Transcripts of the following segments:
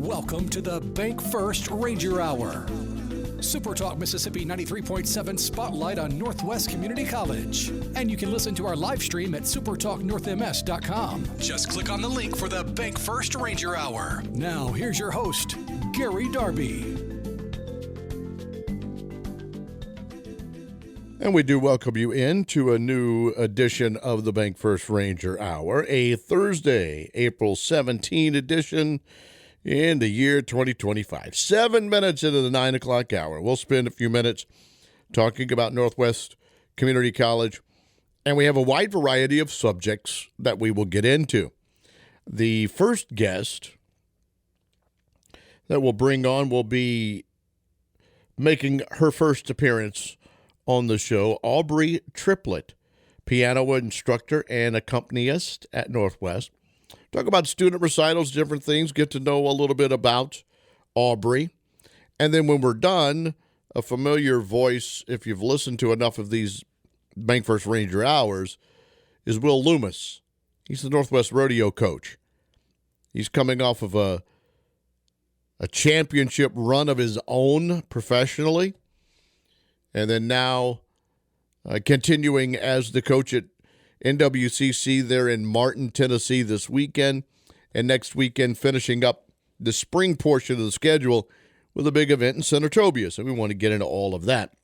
Welcome to the Bank First Ranger Hour. Super Talk Mississippi 93.7 Spotlight on Northwest Community College. And you can listen to our live stream at supertalknorthms.com. Just click on the link for the Bank First Ranger Hour. Now, here's your host, Gary Darby. And we do welcome you into a new edition of the Bank First Ranger Hour, a Thursday, April 17 edition in the year 2025. 7 minutes into the 9 o'clock hour. We'll spend a few minutes talking about Northwest Community College, and we have a wide variety of subjects that we will get into. The first guest that we'll bring on will be making her first appearance on the show, Aubrey Triplett, piano instructor and accompanist at Northwest. Talk about student recitals, different things, get to know a little bit about Aubrey. And then when we're done, a familiar voice, if you've listened to enough of these Bank First Ranger Hours, is Will Lummis. He's the Northwest Rodeo Coach. He's coming off of a championship run of his own professionally, and then now continuing as the coach at NWCC there in Martin, Tennessee this weekend, and next weekend finishing up the spring portion of the schedule with a big event in Senatobia. So we want to get into all of that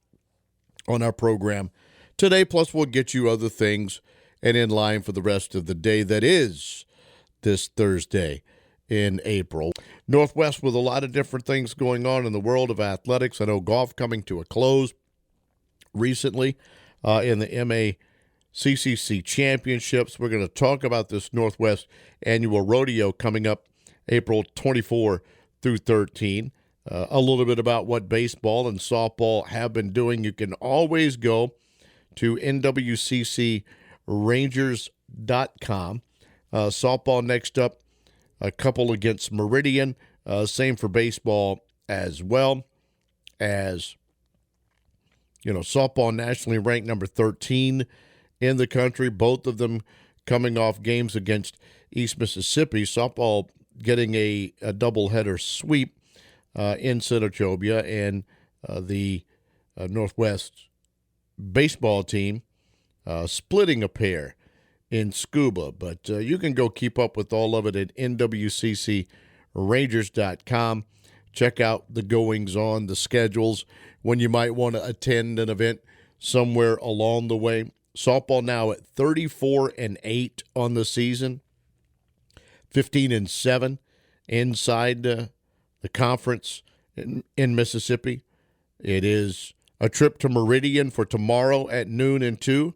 on our program today. Plus, we'll get you other things and in line for the rest of the day that is this Thursday in April. Northwest with a lot of different things going on in the world of athletics. I know golf coming to a close recently in the NWCC Championships. We're going to talk about this Northwest Annual Rodeo coming up April 24 through 13. A little bit about what baseball and softball have been doing. You can always go to NWCCRangers.com. Softball next up, a couple against Meridian. Same for baseball as well. As you know, softball nationally ranked number 13 in the country, both of them coming off games against East Mississippi. Softball getting a doubleheader sweep in Senatobia, and the Northwest baseball team splitting a pair in Scuba. But you can go keep up with all of it at NWCCRangers.com. Check out the goings-on, the schedules, when you might want to attend an event somewhere along the way. Softball now at 34-8 on the season, 15-7 inside the conference in Mississippi. It is a trip to Meridian for tomorrow at noon and 2.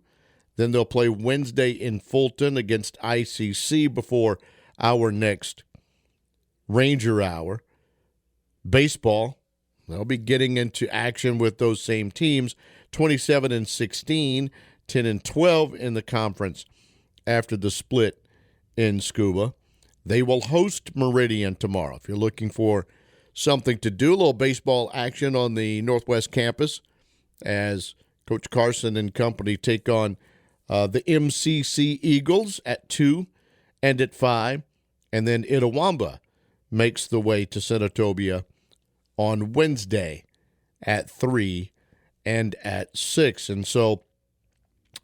Then they'll play Wednesday in Fulton against ICC before our next Ranger Hour. Baseball, they'll be getting into action with those same teams, 27-16, 10-12 in the conference after the split in Scuba. They will host Meridian tomorrow. If you're looking for something to do, a little baseball action on the Northwest campus as Coach Carson and company take on the MCC Eagles at 2 and at 5. And then Itawamba makes the way to Senatobia on Wednesday at 3 and at 6. And so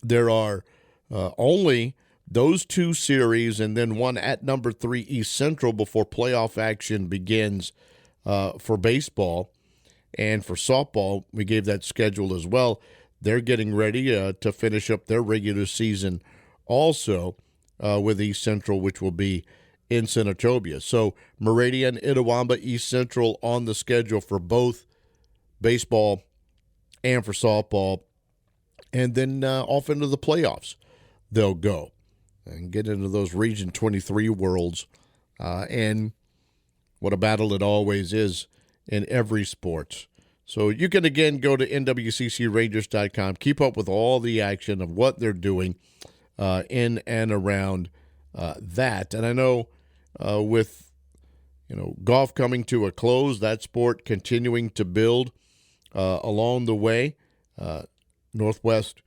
there are only those two series and then one at number 3 East Central before playoff action begins for baseball. And for softball, we gave that schedule as well. They're getting ready to finish up their regular season also with East Central, which will be in Senatobia. So Meridian, Itawamba, East Central on the schedule for both baseball and for softball. And then off into the playoffs they'll go and get into those Region 23 worlds. And what a battle it always is in every sport. So you can, again, go to NWCCRangers.com, keep up with all the action of what they're doing in and around that. And I know with golf coming to a close, that sport continuing to build along the way. Northwest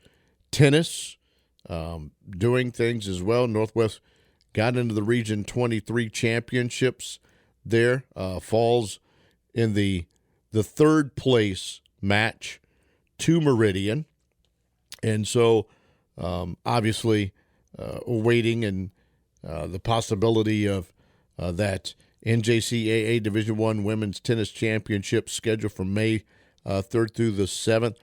tennis doing things as well. Northwest got into the Region 23 championships there falls in the third place match to Meridian. And so obviously waiting and the possibility of that NJCAA Division I Women's Tennis Championship scheduled from May 3rd through the 7th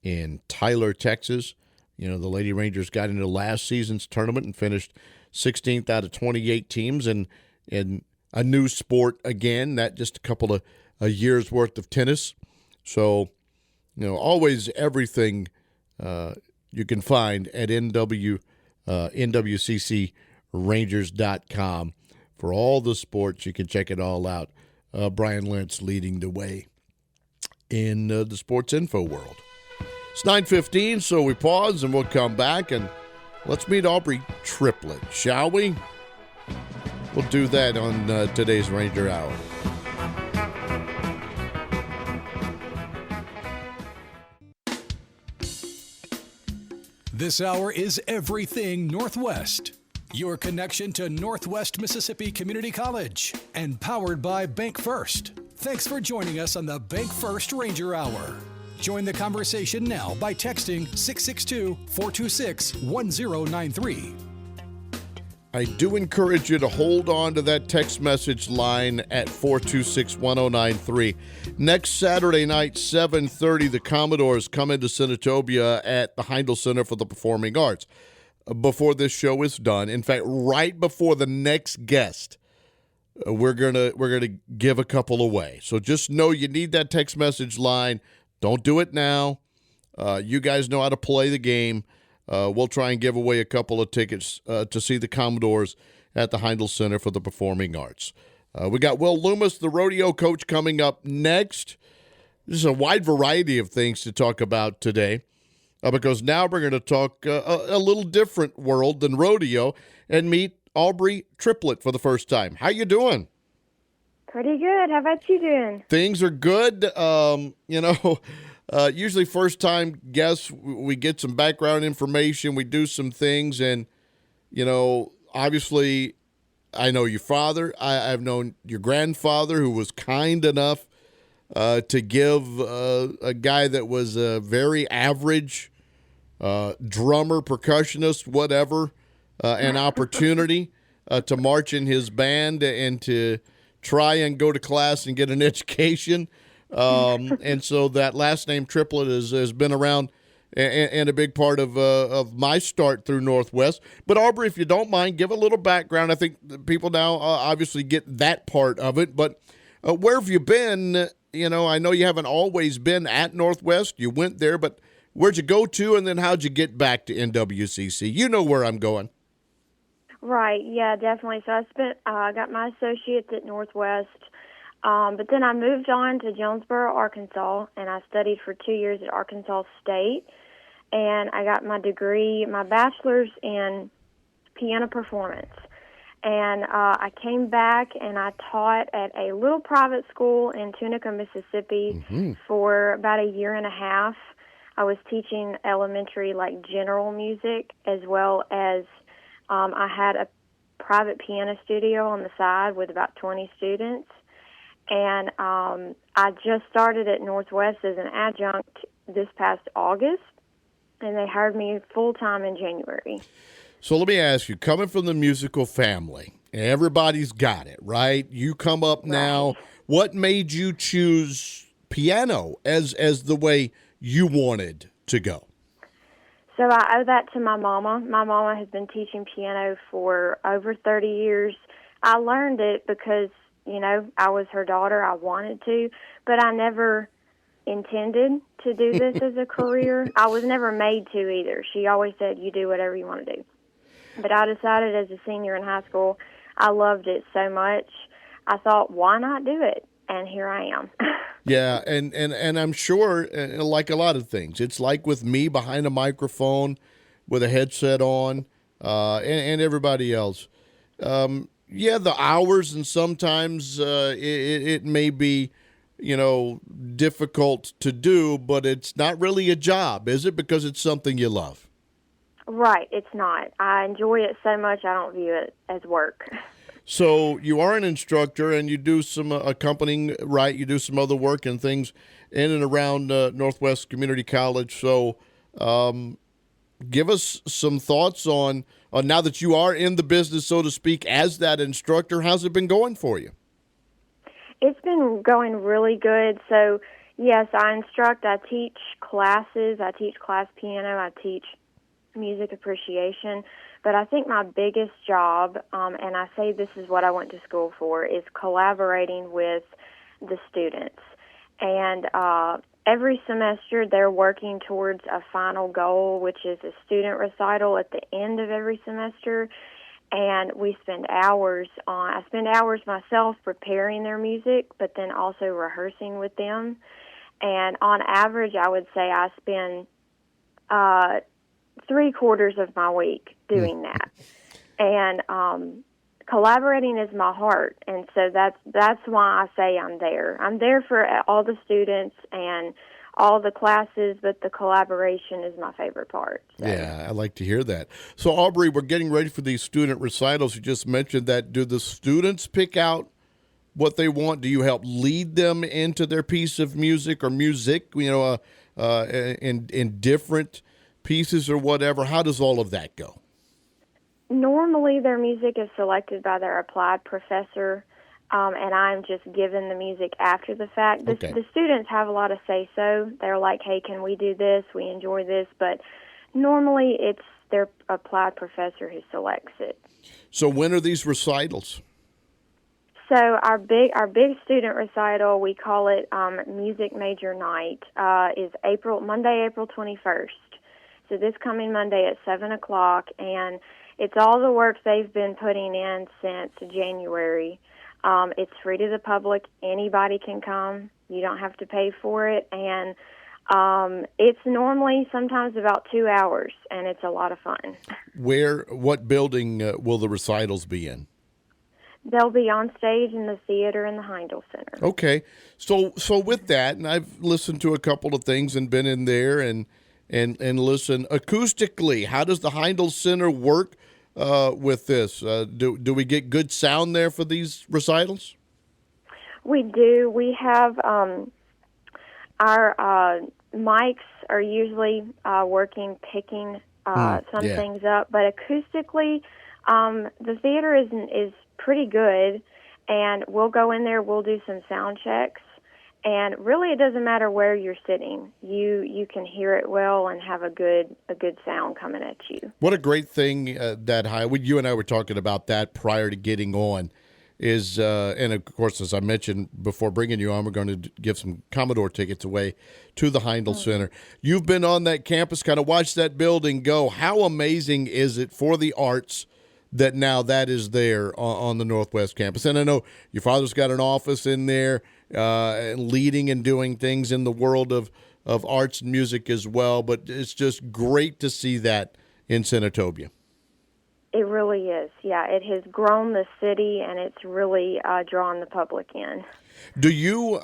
in Tyler, Texas. You know, the Lady Rangers got into last season's tournament and finished 16th out of 28 teams, and a new sport again, not just a couple of a year's worth of tennis. So, you know, always everything you can find at NWCCRangers.com for all the sports. You can check it all out. Brian Lentz leading the way in the sports info world. It's 9:15, so we pause and we'll come back and let's meet Aubrey Triplett, shall we? We'll do that on today's Ranger Hour. This hour is Everything Northwest, your connection to Northwest Mississippi Community College, and powered by Bank First. Thanks for joining us on the Bank First Ranger Hour. Join the conversation now by texting 662-426-1093. I do encourage you to hold on to that text message line at 426-1093. Next Saturday night, 7:30, the Commodores come into Senatobia at the Heindl Center for the Performing Arts. Before this show is done, in fact, right before the next guest, we're gonna give a couple away. So just know you need that text message line. Don't do it now. You guys know how to play the game. We'll try and give away a couple of tickets to see the Commodores at the Heindl Center for the Performing Arts. We got Will Lummis, the rodeo coach, coming up next. There's a wide variety of things to talk about today because now we're going to talk a little different world than rodeo and meet Aubrey Triplett for the first time. How you doing? Pretty good. How about you doing? Things are good. Usually first time guests, we get some background information, we do some things, and, you know, obviously I know your father. I've known your grandfather, who was kind enough to give a guy that was a very average drummer, percussionist, whatever, an opportunity to march in his band and to try and go to class and get an education. And so that last name Triplett has been around and a big part of my start through Northwest. But Aubrey, if you don't mind, give a little background. I think people now obviously get that part of it. But where have you been? You know, I know you haven't always been at Northwest. You went there, but where'd you go to, and then how'd you get back to NWCC? You know where I'm going. Right. Yeah, definitely. So I got my associates at Northwest. But then I moved on to Jonesboro, Arkansas, and I studied for 2 years at Arkansas State. And I got my degree, my bachelor's in piano performance. And I came back and I taught at a little private school in Tunica, Mississippi for about a year and a half. I was teaching elementary, like, general music, as well as I had a private piano studio on the side with about 20 students. And I just started at Northwest as an adjunct this past August, and they hired me full-time in January. So let me ask you, coming from the musical family, everybody's got it, right? You come up now. What made you choose piano as the way you wanted to go? So I owe that to my mama. My mama has been teaching piano for over 30 years. I learned it because, you know, I was her daughter. I wanted to, but I never intended to do this as a career. I was never made to either. She always said, you do whatever you want to do. But I decided as a senior in high school, I loved it so much. I thought, why not do it? And here I am. Yeah, and I'm sure, like a lot of things, it's like with me behind a microphone with a headset on and everybody else. Yeah, the hours, and sometimes it may be, you know, difficult to do, but it's not really a job, is it? Because it's something you love. Right, it's not. I enjoy it so much I don't view it as work. So you are an instructor, and you do some accompanying, right? You do some other work and things in and around Northwest Community College. So give us some thoughts on now that you are in the business, so to speak, as that instructor. How's it been going for you? It's been going really good. So, yes, I instruct. I teach classes. I teach class piano. I teach music appreciation. But I think my biggest job, and I say this is what I went to school for, is collaborating with the students. And every semester they're working towards a final goal, which is a student recital at the end of every semester. And we spend hours I spend hours myself preparing their music, but then also rehearsing with them. And on average, I would say I spend 3/4 of my week doing that. And collaborating is my heart, and so that's why I say I'm there. I'm there for all the students and all the classes, but the collaboration is my favorite part. So. Yeah, I like to hear that. So, Aubrey, we're getting ready for these student recitals. You just mentioned that. Do the students pick out what they want? Do you help lead them into their piece of music or music, in different pieces or whatever? How does all of that go? Normally, their music is selected by their applied professor, and I'm just given the music after the fact. The students have a lot of say-so. They're like, hey, can we do this? We enjoy this. But normally, it's their applied professor who selects it. So when are these recitals? So our big student recital, we call it Music Major Night, is Monday, April 21st. So this coming Monday at 7 o'clock, and it's all the work they've been putting in since January. It's free to the public. Anybody can come. You don't have to pay for it. And it's normally sometimes about 2 hours, and it's a lot of fun. What building will the recitals be in? They'll be on stage in the theater in the Heindl Center. Okay. So with that, and I've listened to a couple of things and been in there and listen acoustically. How does the Heindl Center work with this? Do we get good sound there for these recitals? We do. We have our mics are usually picking some things up, but acoustically, the theater is pretty good, and we'll go in there. We'll do some sound checks. And really, it doesn't matter where you're sitting. You can hear it well and have a good sound coming at you. What a great thing you and I were talking about that prior to getting on is, and of course, as I mentioned before bringing you on, we're going to give some Commodore tickets away to the Heindl Center. You've been on that campus, kind of watched that building go. How amazing is it for the arts that now that is there on the Northwest campus? And I know your father's got an office in there, leading and doing things in the world of arts and music as well, but it's just great to see that in Senatobia. It really is. Yeah, it has grown the city, and it's really drawn the public in. Do you,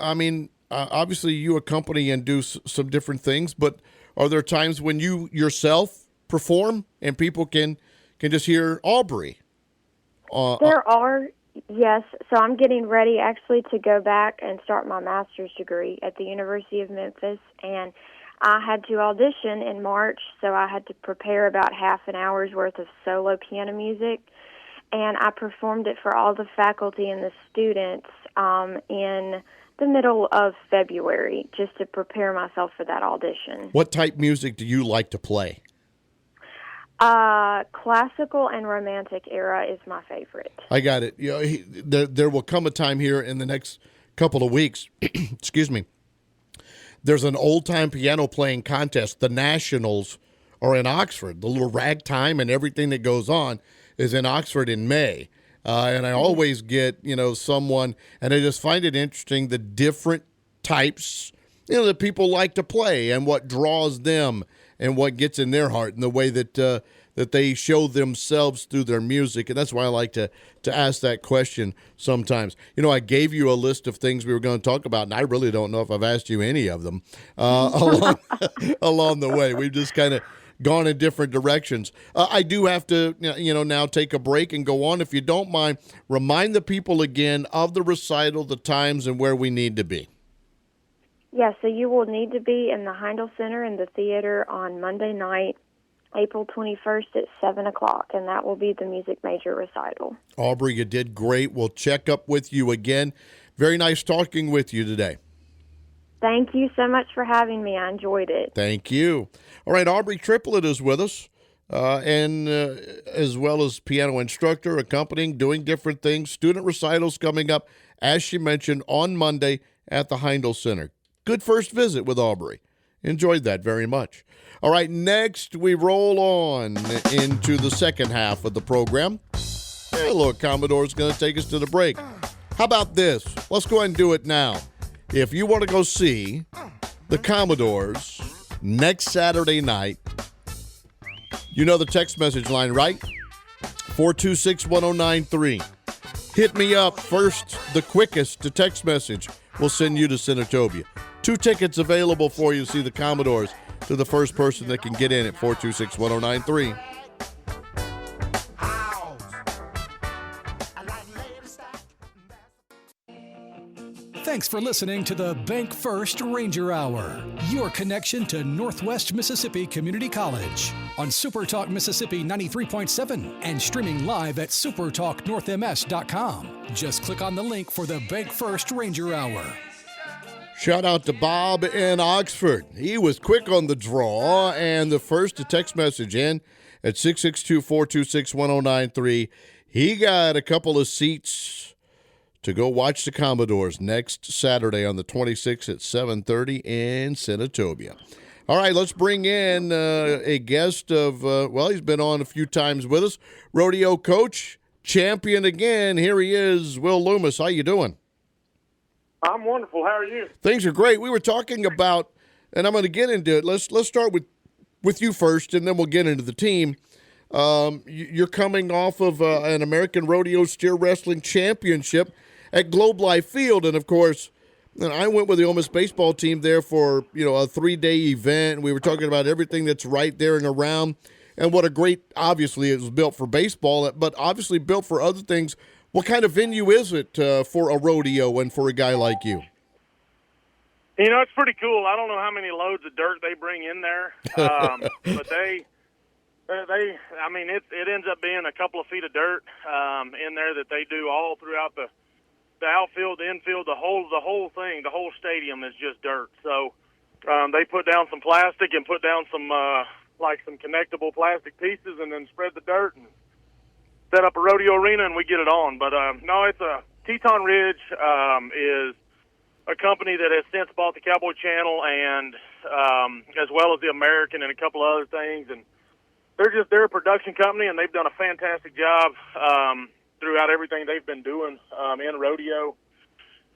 obviously you accompany and do some different things, but are there times when you yourself perform and people can just hear Aubrey? There are, yes. So I'm getting ready actually to go back and start my master's degree at the University of Memphis, and I had to audition in March, so I had to prepare about half an hour's worth of solo piano music, and I performed it for all the faculty and the students in the middle of February, just to prepare myself for that audition. What type music do you like to play? Classical and romantic era is my favorite. I got it. There will come a time here in the next couple of weeks, excuse me, there's an old-time piano playing contest. The Nationals are in Oxford. The little ragtime and everything that goes on is in Oxford in May. And I always get, someone, and I just find it interesting, the different types, that people like to play and what draws them and what gets in their heart and the way that that they show themselves through their music. And that's why I like to ask that question sometimes. I gave you a list of things we were going to talk about, and I really don't know if I've asked you any of them along the way. We've just kind of gone in different directions. I do have to, now take a break and go on. If you don't mind, remind the people again of the recital, the times, and where we need to be. Yeah, so you will need to be in the Heindl Center in the theater on Monday night, April 21st at 7 o'clock, and that will be the music major recital. Aubrey, you did great. We'll check up with you again. Very nice talking with you today. Thank you so much for having me. I enjoyed it. Thank you. All right, Aubrey Triplett is with us, and as well as piano instructor, accompanying, doing different things. Student recitals coming up, as she mentioned, on Monday at the Heindl Center. Good first visit with Aubrey. Enjoyed that very much. All right, next we roll on into the second half of the program. Hey, look, Commodore's going to take us to the break. How about this? Let's go ahead and do it now. If you want to go see the Commodores next Saturday night, you know the text message line, right? 426-1093. Hit me up first, the quickest to text message. We'll send you to Senatobia. 2 tickets available for you to see the Commodores, to the first person that can get in at 426-1093. Thanks for listening to the Bank First Ranger Hour, your connection to Northwest Mississippi Community College on Super Talk Mississippi 93.7 and streaming live at supertalknorthms.com. Just click on the link for the Bank First Ranger Hour. Shout out to Bob in Oxford. He was quick on the draw and the first to text message in at 662-426-1093. He got a couple of seats to go watch the Commodores next Saturday on the 26th at 7:30 in Senatobia. All right, let's bring in a guest of, he's been on a few times with us, rodeo coach, champion again. Here he is, Will Lummis. How you doing? I'm wonderful. How are you? Things are great. We were talking about, and I'm going to get into it. Let's start with you first, and then we'll get into the team. You're coming off of an American Rodeo Steer Wrestling Championship at Globe Life Field, and of course, I went with the Ole Miss baseball team there for a 3-day event. We were talking about everything that's right there and around, and what a great. Obviously, it was built for baseball, but obviously built for other things. What kind of venue is it for a rodeo and for a guy like you? It's pretty cool. I don't know how many loads of dirt they bring in there, but it ends up being a couple of feet of dirt in there that they do all throughout the outfield, the infield, the whole thing. The whole stadium is just dirt. So they put down some plastic and put down some connectable plastic pieces, and then spread the dirt and set up a rodeo arena, and we get it on. But no, it's a Teton Ridge is a company that has since bought the Cowboy Channel and as well as the American and a couple of other things, and they're a production company, and they've done a fantastic job throughout everything they've been doing in rodeo.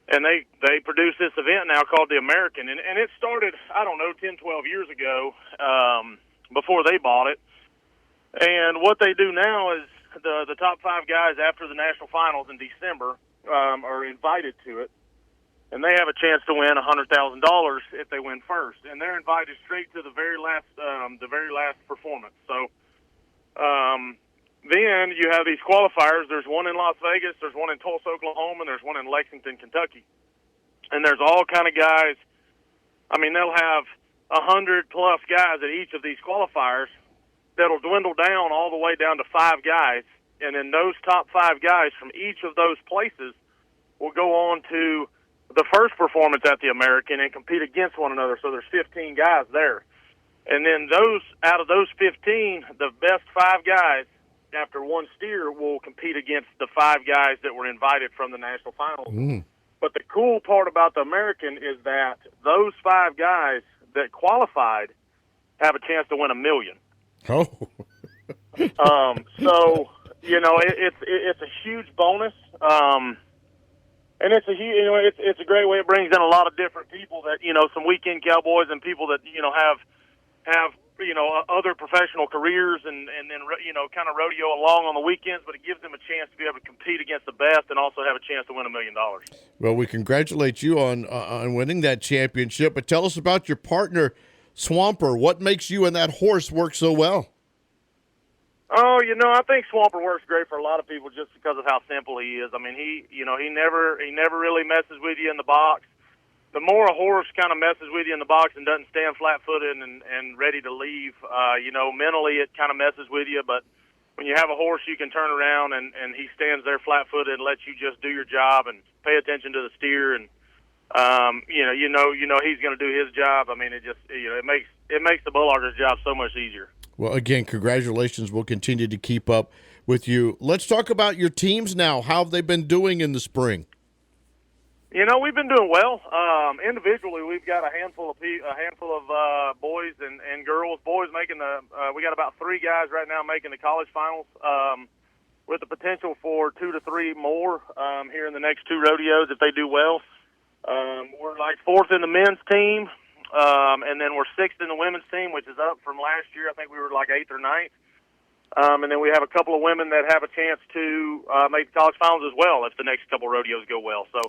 And they produce this event now called the American, and it started 10, 12 years ago before they bought it. And what they do now is the top 5 guys after the national finals in December are invited to it, and they have a chance to win $100,000 if they win first, and they're invited straight to the very last performance. So then you have these qualifiers. There's one in Las Vegas, there's one in Tulsa, Oklahoma, and there's one in Lexington, Kentucky, and there's all kind of guys. They'll have 100+ guys at each of these qualifiers. That'll dwindle down all the way down to 5 guys, and then those top 5 guys from each of those places will go on to the first performance at the American and compete against one another. So there's 15 guys there, and then out of those 15, the best 5 guys after one steer will compete against the 5 guys that were invited from the national finals. But the cool part about the American is that those 5 guys that qualified have a chance to win $1 million. Oh. So it's a huge bonus, and it's a great way. It brings in a lot of different people that some weekend cowboys and people that have other professional careers and then kind of rodeo along on the weekends. But it gives them a chance to be able to compete against the best and also have a chance to win $1 million. Well, we congratulate you on winning that championship. But tell us about your partner, Swamper. What makes you and that horse work so well? Oh, I think Swamper works great for a lot of people just because of how simple he is. I mean, he never really messes with you in the box. The more a horse kind of messes with you in the box and doesn't stand flat-footed and ready to leave, mentally it kind of messes with you. But when you have a horse you can turn around and he stands there flat-footed and lets you just do your job and pay attention to the steer and he's going to do his job. I mean, it makes the bullhogger's job so much easier. Well, again, congratulations. We'll continue to keep up with you. Let's talk about your teams now. How have they been doing in the spring? We've been doing well. Individually, we've got a handful of boys and girls. Boys making we got about 3 guys right now making the college finals, with the potential for 2 to 3 more here in the next 2 rodeos if they do well. We're like 4th in the men's team, and then we're 6th in the women's team, which is up from last year. I think we were like 8th or 9th. And then we have a couple of women that have a chance to make the college finals as well if the next couple rodeos go well. So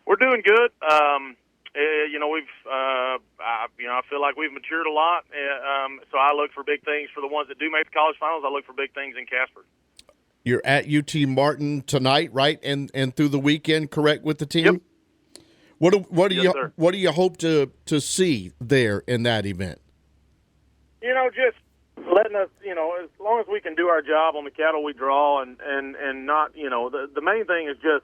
we're doing good. I feel like we've matured a lot. So I look for big things for the ones that do make the college finals. I look for big things in Casper. You're at UT Martin tonight, right? And through the weekend, correct, with the team? Yep. What do you hope to see there in that event? Just letting us, as long as we can do our job on the cattle we draw and not, the main thing is just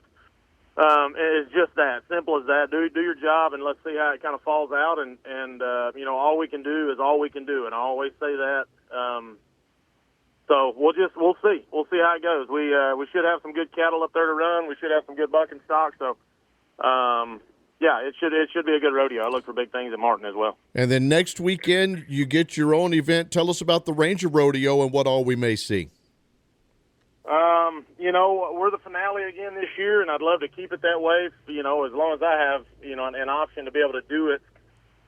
that simple as that. Do your job and let's see how it kind of falls out. And all we can do is all we can do. And I always say that. So we'll see. We'll see how it goes. We should have some good cattle up there to run. We should have some good bucking stock. So, yeah, it should be a good rodeo. I look for big things at Martin as well. And then next weekend you get your own event. Tell us about the Ranger Rodeo and what all we may see. We're the finale again this year, and I'd love to keep it that way. As long as I have an option to be able to do it.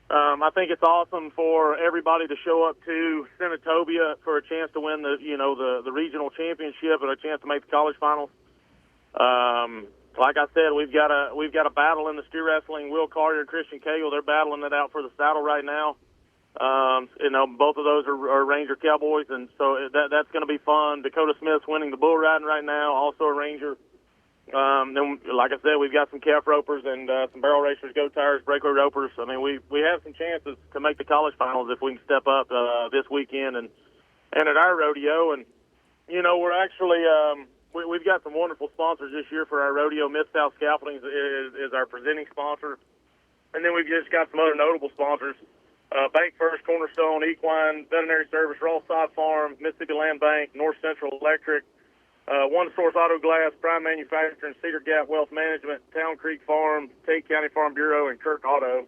I think it's awesome for everybody to show up to Senatobia for a chance to win the regional championship and a chance to make the college finals. Like I said, we've got a battle in the steer wrestling. Will Carter and Christian Cagle, they're battling it out for the saddle right now. Both of those are Ranger Cowboys, and so that's going to be fun. Dakota Smith's winning the bull riding right now, also a Ranger. Then, like I said, we've got some calf ropers and some barrel racers, goat tires, breakaway ropers. I mean, we have some chances to make the college finals if we can step up this weekend and at our rodeo. And we're actually we've got some wonderful sponsors this year for our rodeo. Mid-South Scaffolding is our presenting sponsor, and then we've just got some other notable sponsors. Bank First, Cornerstone, Equine, Veterinary Service, Rollside Farm, Mississippi Land Bank, North Central Electric, One Source Auto Glass, Prime Manufacturing, Cedar Gap Wealth Management, Town Creek Farm, Tate County Farm Bureau, and Kirk Auto.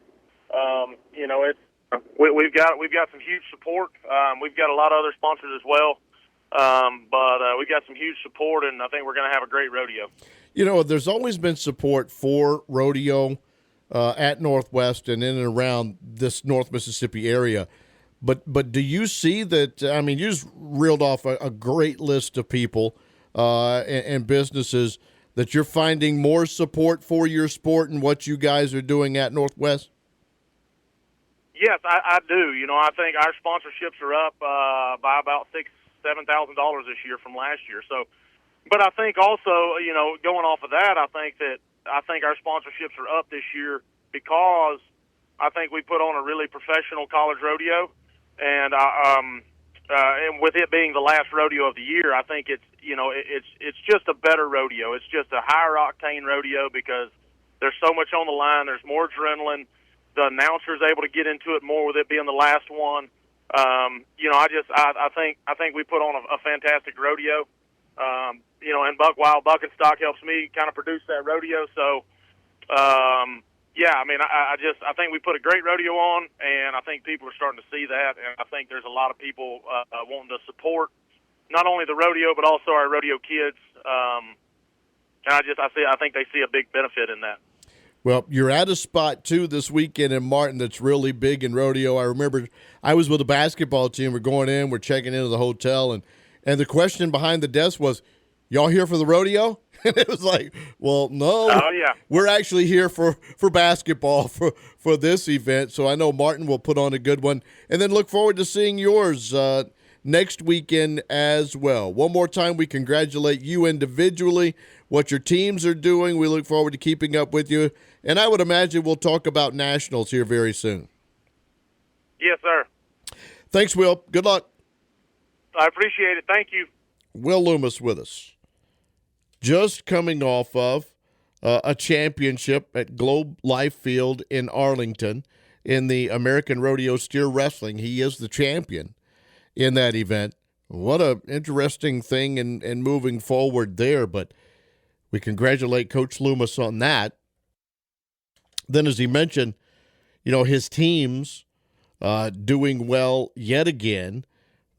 We've got some huge support. We've got a lot of other sponsors as well, but we've got some huge support, and I think we're going to have a great rodeo. There's always been support for rodeo at Northwest and in and around this North Mississippi area. But do you see that, you just reeled off a great list of people and businesses that you're finding more support for your sport and what you guys are doing at Northwest? Yes, I do. I think our sponsorships are up by about $6,000-$7,000 this year from last year. So, but I think also, going off of that, I think our sponsorships are up this year because I think we put on a really professional college rodeo, and with it being the last rodeo of the year, I think it's just a better rodeo. It's just a higher octane rodeo because there's so much on the line. There's more adrenaline. The announcer's able to get into it more with it being the last one. I think we put on a fantastic rodeo. And Buck Wild Bucking Stock helps me kind of produce that rodeo. So, I think we put a great rodeo on, and I think people are starting to see that. And I think there's a lot of people wanting to support not only the rodeo but also our rodeo kids. And I think they see a big benefit in that. Well, you're at a spot, too, this weekend in Martin that's really big in rodeo. I remember I was with a basketball team. We're going in. We're checking into the hotel. And the question behind the desk was, y'all here for the rodeo? And it was like, well, no, Oh, yeah. we're actually here for basketball for this event. So I know Martin will put on a good one. And then look forward to seeing yours next weekend as well. One more time, we congratulate you individually, what your teams are doing. We look forward to keeping up with you. And I would imagine we'll talk about nationals here very soon. Yes, sir. Thanks, Will. Good luck. I appreciate it. Thank you. Will Lummis with us. Just coming off of a championship at Globe Life Field in Arlington in the American Rodeo Steer Wrestling. He is the champion in that event. What an interesting thing and moving forward there, but we congratulate Coach Lummis on that. Then, as he mentioned, his teams doing well yet again.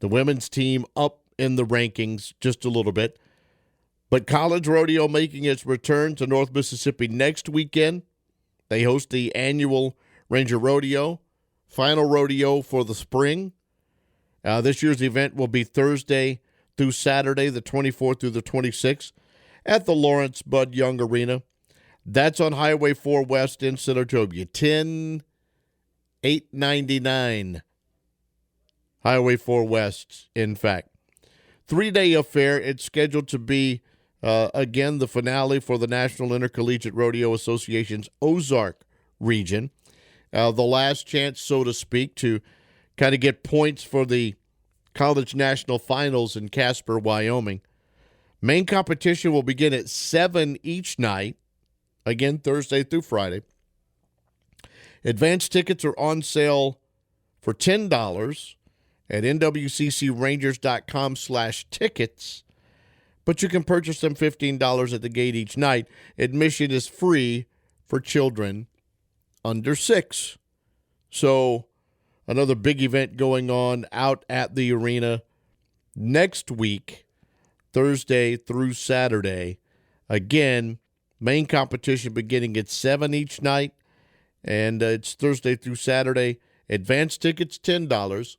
The women's team up in the rankings just a little bit. But College Rodeo making its return to North Mississippi next weekend. They host the annual Ranger Rodeo, final rodeo for the spring. This year's event will be Thursday through Saturday, the 24th through the 26th, at the Lawrence Bud Young Arena. That's on Highway 4 West in Senatobia, 10899. Highway 4 West, in fact. 3-day affair. It's scheduled to be, again, the finale for the National Intercollegiate Rodeo Association's Ozark region. The last chance, so to speak, to kind of get points for the College National Finals in Casper, Wyoming. Main competition will begin at 7 each night, again, Thursday through Friday. Advance tickets are on sale for $10 at nwccrangers.com/tickets, but you can purchase them $15 at the gate each night. Admission is free for children under 6. So another big event going on out at the arena next week, Thursday through Saturday. Again, main competition beginning at 7 each night, and it's Thursday through Saturday. Advance tickets, $10.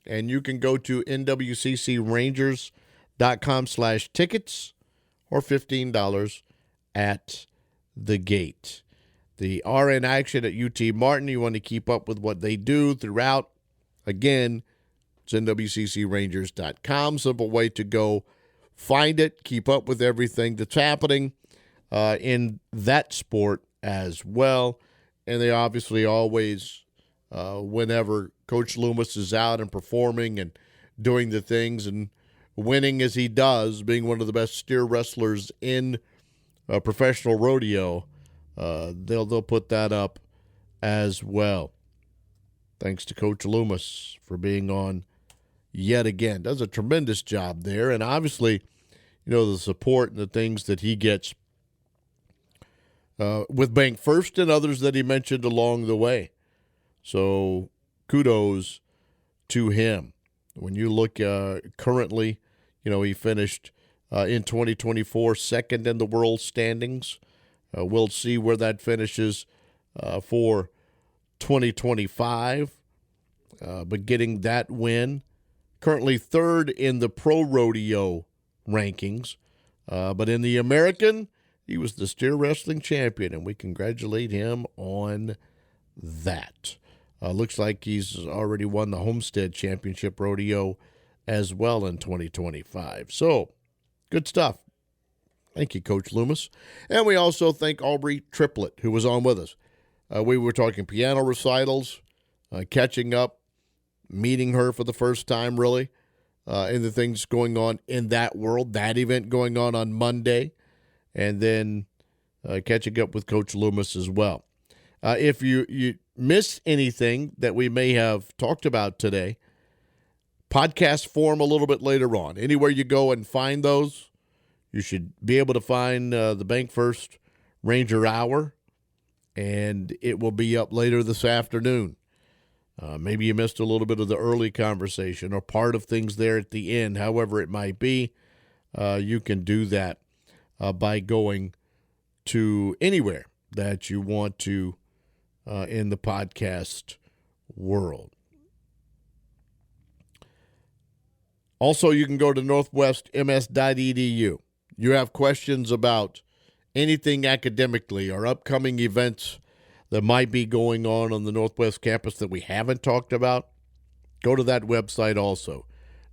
And you can go to nwccrangers.com/tickets or $15 at the gate. The RN action at UT Martin, you want to keep up with what they do throughout. Again, it's nwccrangers.com. Simple way to go find it, keep up with everything that's happening in that sport as well. And they obviously always, whenever Coach Lummis is out and performing and doing the things and winning as he does, being one of the best steer wrestlers in professional rodeo, they'll put that up as well. Thanks to Coach Lummis for being on yet again. Does a tremendous job there, and obviously, the support and the things that he gets with Bank First and others that he mentioned along the way. So kudos to him. When you look currently, he finished in 2024 second in the world standings. We'll see where that finishes for 2025. But getting that win, currently third in the pro rodeo rankings. But in the American, he was the steer wrestling champion, and we congratulate him on that. Looks like he's already won the Homestead Championship Rodeo as well in 2025. So, good stuff. Thank you, Coach Lummis. And we also thank Aubrey Triplett, who was on with us. We were talking piano recitals, catching up, meeting her for the first time, really, and the things going on in that world, that event going on Monday, and then catching up with Coach Lummis as well. If you miss anything that we may have talked about today, podcast form a little bit later on. Anywhere you go and find those, you should be able to find the Bank First Ranger Hour, and it will be up later this afternoon. Maybe you missed a little bit of the early conversation or part of things there at the end. However it might be, you can do that by going to anywhere that you want to in the podcast world. Also, you can go to northwestms.edu. you have questions about anything academically or upcoming events that might be going on the Northwest campus that we haven't talked about, go to that website also,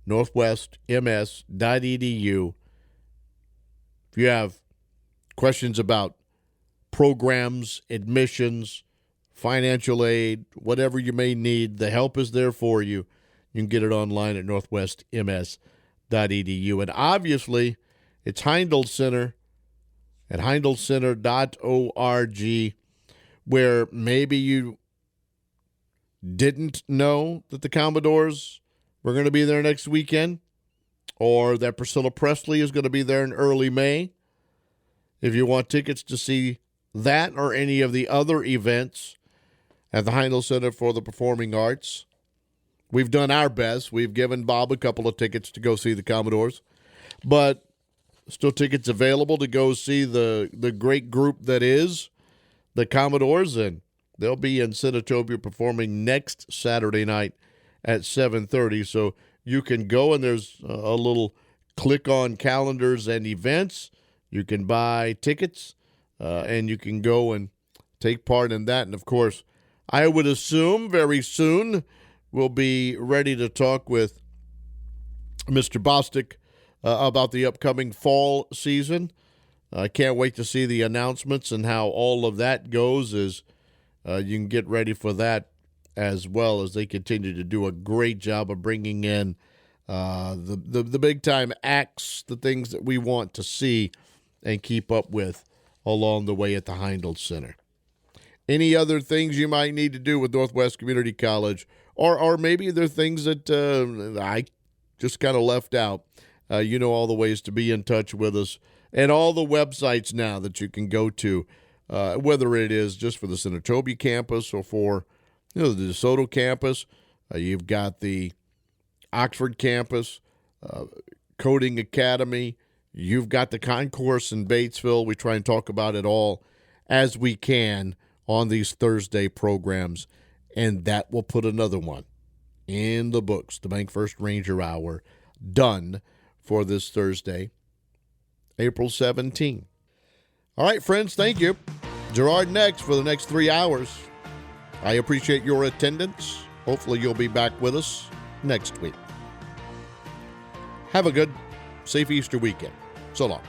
northwestms.edu. If you have questions about programs, admissions, financial aid, whatever you may need, the help is there for you. You can get it online at northwestms.edu. And obviously, it's Heindl Center at heindlcenter.org, where maybe you didn't know that the Commodores were going to be there next weekend, or that Priscilla Presley is going to be there in early May. If you want tickets to see that or any of the other events at the Heindl Center for the Performing Arts, we've done our best. We've given Bob a couple of tickets to go see the Commodores, but still tickets available to go see the great group that is the Commodores, and they'll be in Senatobia performing next Saturday night at 7:30. So you can go, and there's a little click on calendars and events. You can buy tickets, and you can go and take part in that. And, of course, I would assume very soon we'll be ready to talk with Mr. Bostic about the upcoming fall season. I can't wait to see the announcements and how all of that goes, as you can get ready for that as well, as they continue to do a great job of bringing in the big-time acts, the things that we want to see and keep up with along the way at the Heindl Center. Any other things you might need to do with Northwest Community College, or maybe there are things that I just kind of left out. You know all the ways to be in touch with us, and all the websites now that you can go to, whether it is just for the Senatobia campus or for the DeSoto campus. You've got the Oxford campus, Coding Academy. You've got the concourse in Batesville. We try and talk about it all as we can on these Thursday programs, and that will put another one in the books, the Bank First Ranger Hour, done for this Thursday, April 17. All right, friends, thank you. Gerard next for the next 3 hours. I appreciate your attendance. Hopefully you'll be back with us next week. Have a good, safe Easter weekend. So long.